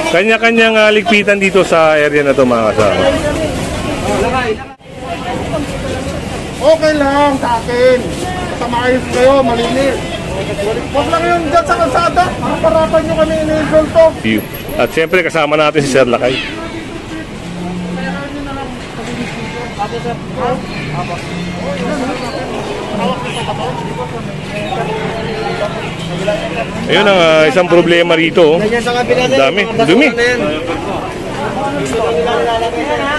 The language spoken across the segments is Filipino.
Kanya-kanyang ligpitan dito sa area na to mga kasama. Okay lang sa akin. Sa maayos kayo, malinis. Huwag lang yun dyan sa kalsada. Harapan nyo kami inisulto. At siyempre kasama natin si Sir Lakay. Ayun ang isang problema rito. Ang dami, dumi.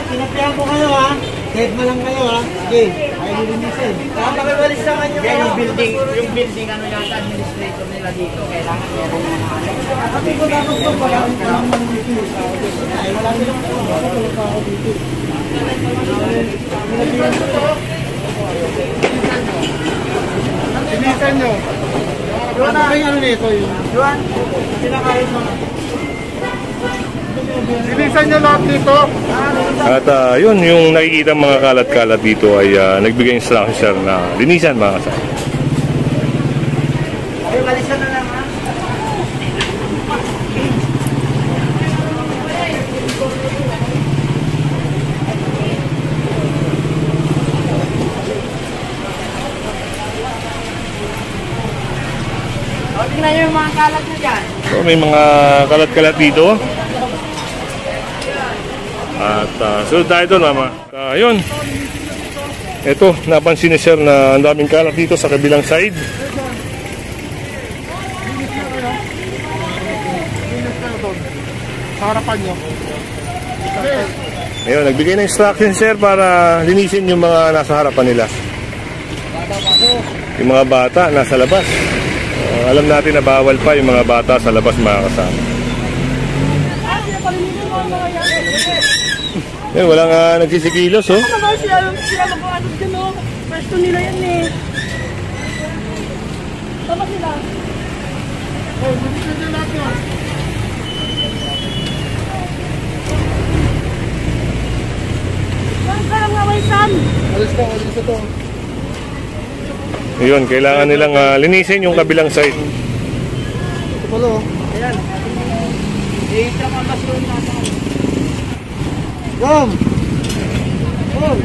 Kinapihan ko kayo ha. Dead mo lang kayo ha. Okay. Ay, lilinisin. Pakiwalis sa kanya. Yung building ano yata administrator nila dito. Kailangan meron mga ano. Kasi ko dapat ito pala. Ay, wala nilang ito. Wala pa ako dito. Sinisan nyo. Ano ba yung ano nito yun? Juan, sinakain mo. Sinisan nyo lahat dito. At yun, yung nakikita mga kalat-kalat dito ay nagbigay instruction sir na linisan mga kasama. Ay, walisan na lang ha. Tingnan nyo yung mga kalat nyo dyan. So, may mga kalat-kalat dito. At sunod tayo doon mama. Yun. Ito, napansin ni sir na ang daming kalat dito sa kabilang side. Sa harapan nyo. Ayun, nagbigay ng instruction sir para linisin yung mga nasa harapan nila. Yung mga bata nasa labas. Alam natin na bawal pa yung mga bata sa labas mga kasama. Yan, walang nagsisikilos oh. Ano ba sila mag-aadot dyan oh. Pwesto nila yan eh. Tama sila. Oh, bibigyan nyo lahat yun. Saan ka lang nga may san? Alis ito. Yun, kailangan nilang linisin yung kabilang side. Ito pala oh. Ayan. Dito ka masun na sa Ram! Oh!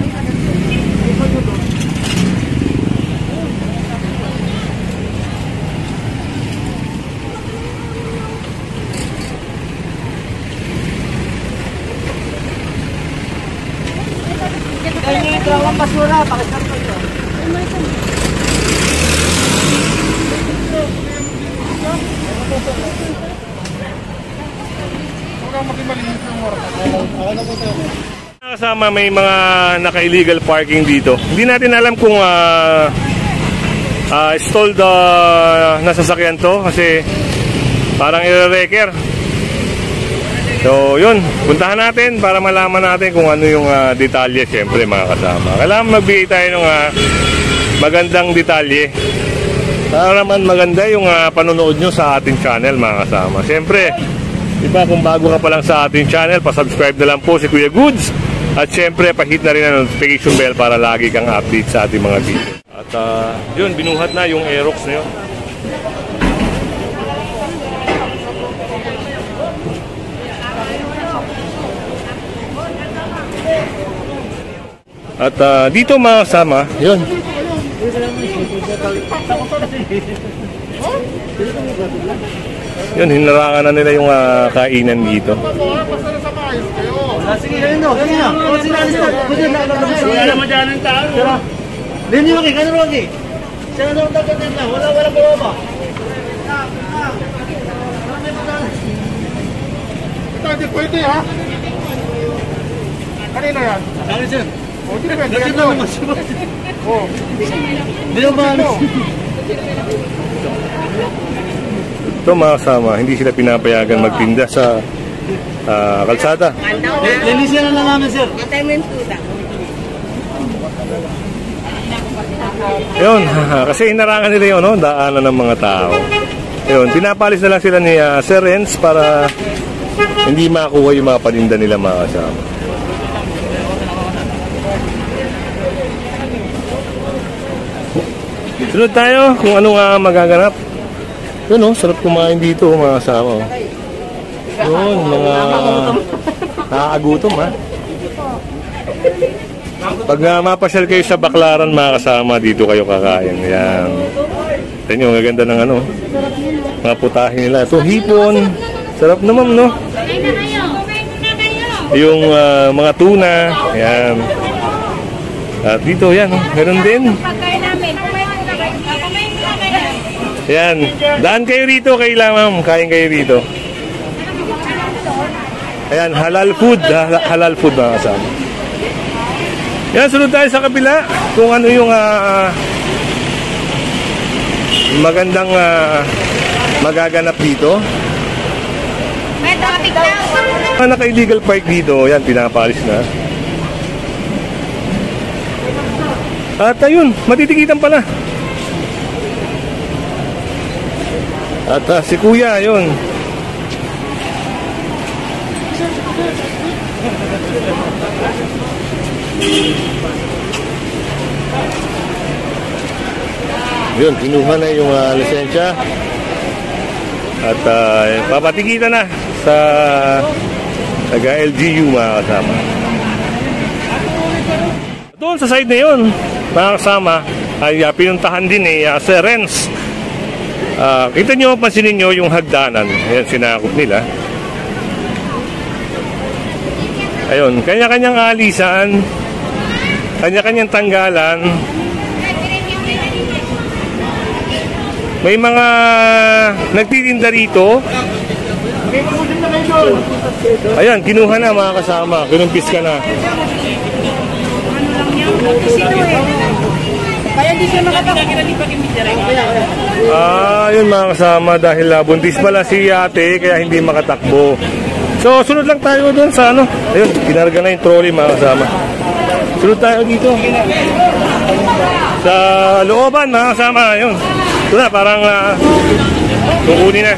Kaya nyo ito ang basura. Pakisar ko ito. Kasama may mga naka-illegal parking dito. Hindi natin alam kung stalled na sasakyan to kasi parang i-wrecker. So yun, puntahan natin para malaman natin kung ano yung detalye syempre mga kasama. Kailangan magbigay tayo ng magandang detalye para naman maganda yung panonood nyo sa ating channel mga kasama. Syempre, diba, kung bago ka pa lang sa ating channel, pa-subscribe na lang po si Kuya Goods. At syempre, pa-hit na rin ang notification bell para lagi kang update sa ating mga video. At yun, binuhat na yung Aerox na yun. At dito mga kasama, yun. Yun, hinarangan na nila yung kainan dito. Sige, ganyan no. Ganyan no. O, sinalis na. Wala naman dyan ang tao. Ganyan nyo, Rocky. Ganyan, Rocky. Siya na daw dagat na. Wala baba. Ito, hindi pwede ha? Kanina yan? Sorry, sir. O, hindi na pwede. Ganyan naman. O. Hindi naman. Ito mga kasama, hindi sila pinapayagan magtinda sa kalsada. Linisin na lang namin, sir. Yun, kasi hinarangan nila yun, no? Daanan ng mga tao. Yun, pinapalis na lang sila ni Sir Renz para hindi makuha yung mga paninda nila mga kasama. Sunod tayo kung ano nga magaganap. Yun, no? Sarap kumain dito mga kasama. Yun, mga nakakagutom ha. Pag mapasyal kayo sa Baclaran, mga kasama, dito kayo kakain. Yan. Tignan nyo, ang ganda ng ano. Mga putahe nila. Ito, hipon. Sarap naman, no? Yung mga tuna. Yan. At dito, yan. Meron din. Yan. Daan kayo rito, kailangan. Kain kayo rito. Ayan, halal food. Halal food, mga kasama. Yan, sunod tayo sa kabila. Kung ano yung magandang magaganap dito. Naka-illegal park dito. Yan, pinapalis na. At ayun, matitikitan pala. At si Kuya, yun. Yun, kinuha na yung lisensya. At papatikitan na sa taga-LGU, mga kasama. Doon sa side na yun, mga kasama, ay pinuntahan din si Renz. Kita nyo, pansinin nyo yung hagdanan. Ayan, sinakop nila. Ayun, kanya-kanyang alisan, kanya-kanyang tanggalan. May mga nagtitinda rito. Ayan, kinuha na, mga kasama. Kinumpis ka na. Kaya hindi siya makatakbo. Yun, mga kasama, dahil buntis pala si ate, kaya hindi makatakbo. So, sunod lang tayo doon sa ano. Ayun, kinarga na yung trolley, mga kasama. Sunod tayo dito. Sa looban, mga kasama. Ayun. Ito na, parang kukunin na.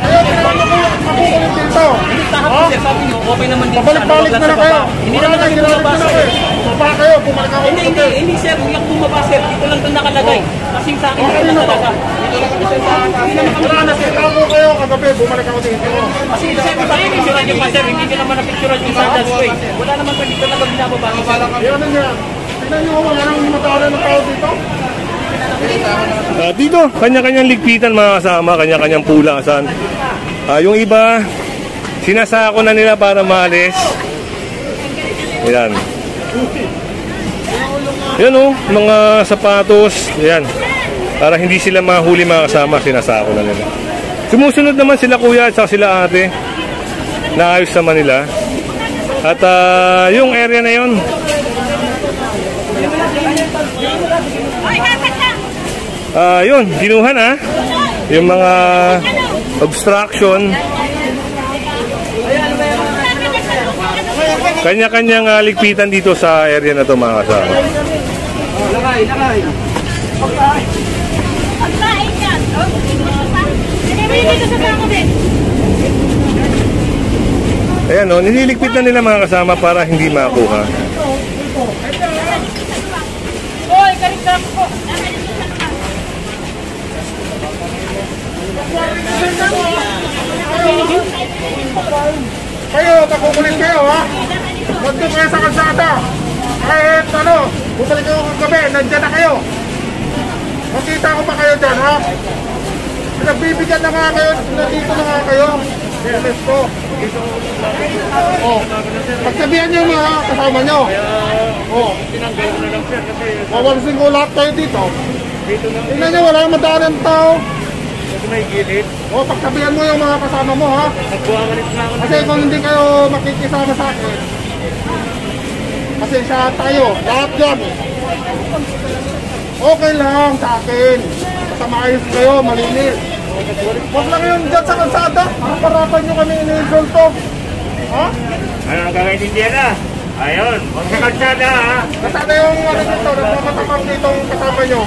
Sabi nyo, okay naman dito. Pabalik-balik na lang kayo. Hindi naman kami bumaba, sir. Baba kayo, bumalik ako. Hindi, sir. Huwag yung bumaba, sir. Dito lang ito nakalagay. Kasi sa akin, dito lang talaga. Dito lang ito sa akin. Hindi naman kami na, sir. Ako kayo, kagabi, bumalik ako dito. Kasi, sir, bakit picturean nyo pa, sir? Hindi nyo naman na-picturean yung Sandals Way. Wala naman pa dito na binababa. Yan na niya. Tignan nyo, wala nang matawala ng tao dito. Dito, kanya-kanyang ligpitan, mga kasama, kanya-kanyang pulasan. Yung iba, sinasako na nila para maalis. Ayan. Yan mga sapatos. Ayan. Para hindi sila mahuli, mga kasama, sinasako na nila. Sumusunod naman sila kuya at sila ate. Naayos naman nila. At yung area na yun, yun, ginuha na yung mga obstruction. Kanya-kanyang ligpitan dito sa area na to, mga kasama. Lakay. Pagkain yan. Dito sa bako din. Ayan nililigpit na nila, mga kasama, para hindi makuha. Hoy, karikam po. Kayo, pakukulit kayo, ha? Huwag doon kayo sa kalsada. Kahit bumalik ako kagabi, nandyan na kayo. Makita ko pa kayo dyan, ha? Nagbibigyan na nga kayo, nandito na nga kayo. Service ko. Pagsabihan nyo mga kasama nyo. Tinanggal ko na lang, sir. Kasi Wawarsin ko lahat kayo dito. Tingnan nyo, wala yung madaanan tao. may gilid. Pagsabihan mo yung mga kasama mo, ha? Nagbuwagalit na ako. Kasi kung hindi kayo makikisama sa akin, kasi siya tayo, lahat yan. Okay lang sa akin. Basta maayos kayo, malinis. Huwag lang yun dyan sa kalsada. Parapan nyo kami iniinsulto. Ha? Ano ang kakaintindihan na? Ayun, huwag sa kalsada ha. Kasada yung dito, nagmamatapang ditong kasama nyo.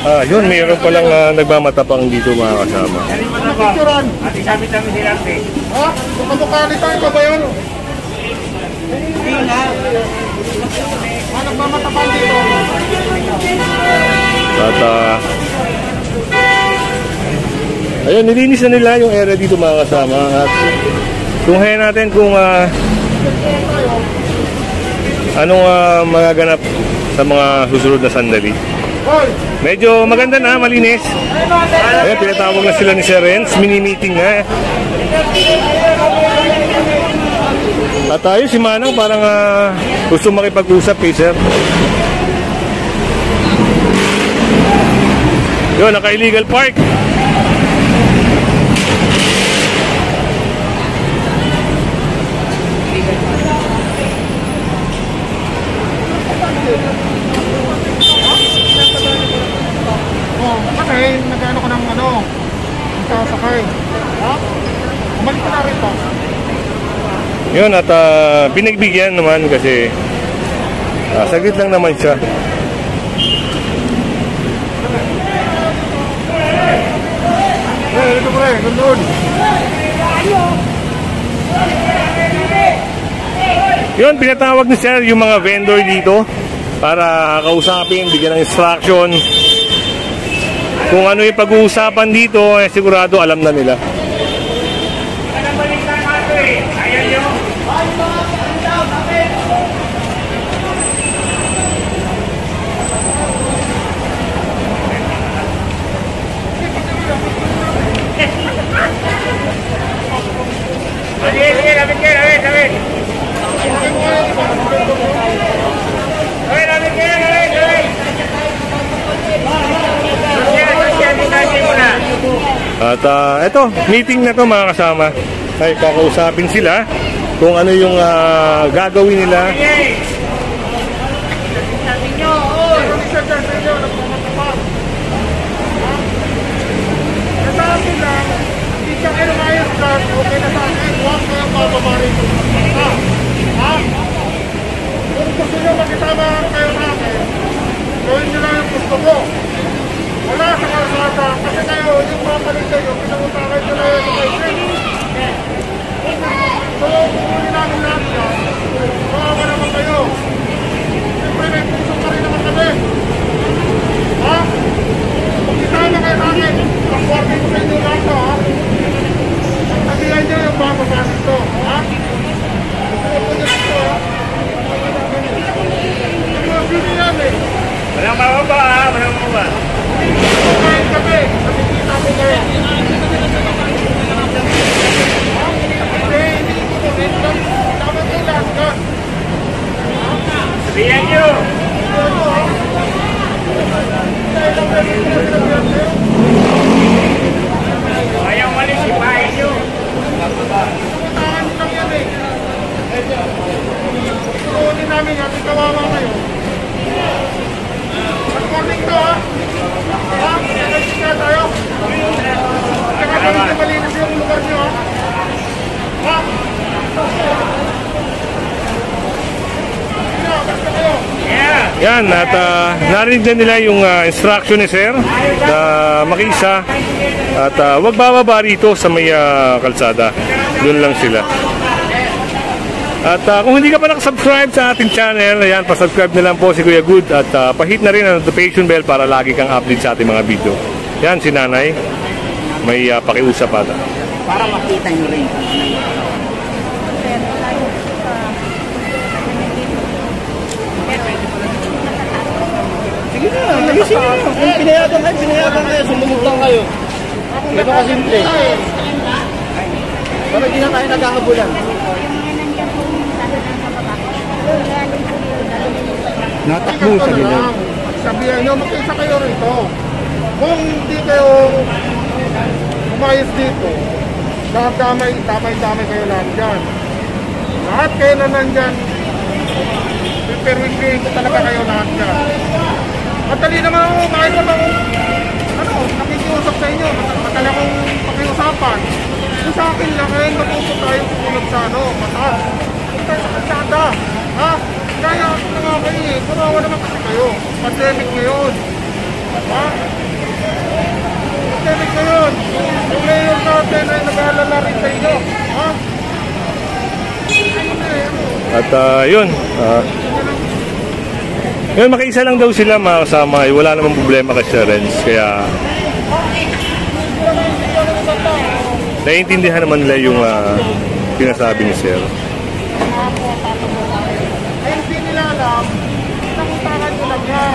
Yun, mayroon palang nagmamatapang dito, mga kasama. Yarin mo na ba? Picturean. At isabit namin si Larte. Ha? Kung kamukha nito, ito ba yun? Hindi na. Nagmamatapang dito. At ayun, nilinis na nila yung area dito, mga kasama. At tunghayan natin kung anong magaganap sa mga susunod na sandali. Medyo maganda na, malinis. Ayan, pinatawag na sila ni Sir Renz. Mini-meeting na. At tayo, si Manang parang gusto makipag-usap kay Sir. Yun, naka-illegal park. Kasi nag-ano ko ng sasakay. Umalis ka na rin pa. Yun, at binagbigyan naman kasi saglit lang naman siya. Ito pre, ganoon. Yun, pinatawag ni Sir yung mga vendor dito para kausapin, bigyan ng instruction. Kung ano yung pag-uusapan dito, sigurado alam na nila. At eto, meeting na to mga kasama. Ay, kakausapin sila kung ano yung gagawin nila. Okay na sa akin, huwag kayong mababarin ko sa mga. Ha? Kung gusto nyo makisama kayo sa akin, gawin nyo lang yung gusto ko. Wala sa kalsada, kasi kayo, yung mga palit kayo, pinag-utakan nyo na yung mga so, kukunin namin lahat yan. Kawawa naman kayo. Siyempre, may puso pa rin naman kami. Ha? Kung isama kayo sa akin, ang warning ko sa inyo lahat, ha? Sabihan nyo yung bago sa ito, ha? Gusto nyo ito, ha? Sino yan, eh? Walang mababa, ha? Walang mababa. Kumain kami, nakikita ko kayo. Hindi ko rin lang. Dapat kayo lahat ka. Sabihan nyo! Ayaw malisipahin nyo! Putahan lang yan eh. Tuunin namin yan, kawawa kayo. Mag-warning to ha. Ha? Nag-sika tayo. Saka gawin na malinis yung lugar nyo ha. Ha? Sino? Basta kayo. Yan, at narinig na nila yung instruction ni Sir na makisa at wag bababa rito sa may kalsada. Doon lang sila. At kung hindi ka pa nakasubscribe sa ating channel, ayan, pasubscribe na lang po si Kuya Good at pahit na rin ang notification bell para lagi kang update sa ating mga video. Yan, si Nanay. May pakiusap ata. Para makita nyo rin. Sige na, ayusin nyo. Kung pinayagan kayo, sumunod lang kayo. Ito ka simple. Para hindi na tayo nagkakabulan. Natakbo sa gila. Sabihan nyo, mag-isa kayo rito. Kung hindi kayo umayos dito, damay kayo lahat dyan. Lahat kayo na nandyan, piperwin ko talaga kayo lahat dyan. Madali naman ako, bakit naman nakikiusap sa inyo, madali akong pakiusapan. Kung sa akin lang, ngayon matuto tayo sumunod sa mataas. Kung tayo sa kalsada, ha? Kaya na nga kayo eh, kurawa naman kasi kayo. Pandemic ngayon. Ha? Pandemic ngayon. Yung mayor natin ay nag-aalala rin sa inyo. Ha? At yun. Yun, makiisa lang daw sila mga kasama. Wala namang problema kay Sir Renz. Kaya naiintindihan naman nila yung sinasabi ni Sir. Eh, hindi nila alam, nakutangan nyo lang yan.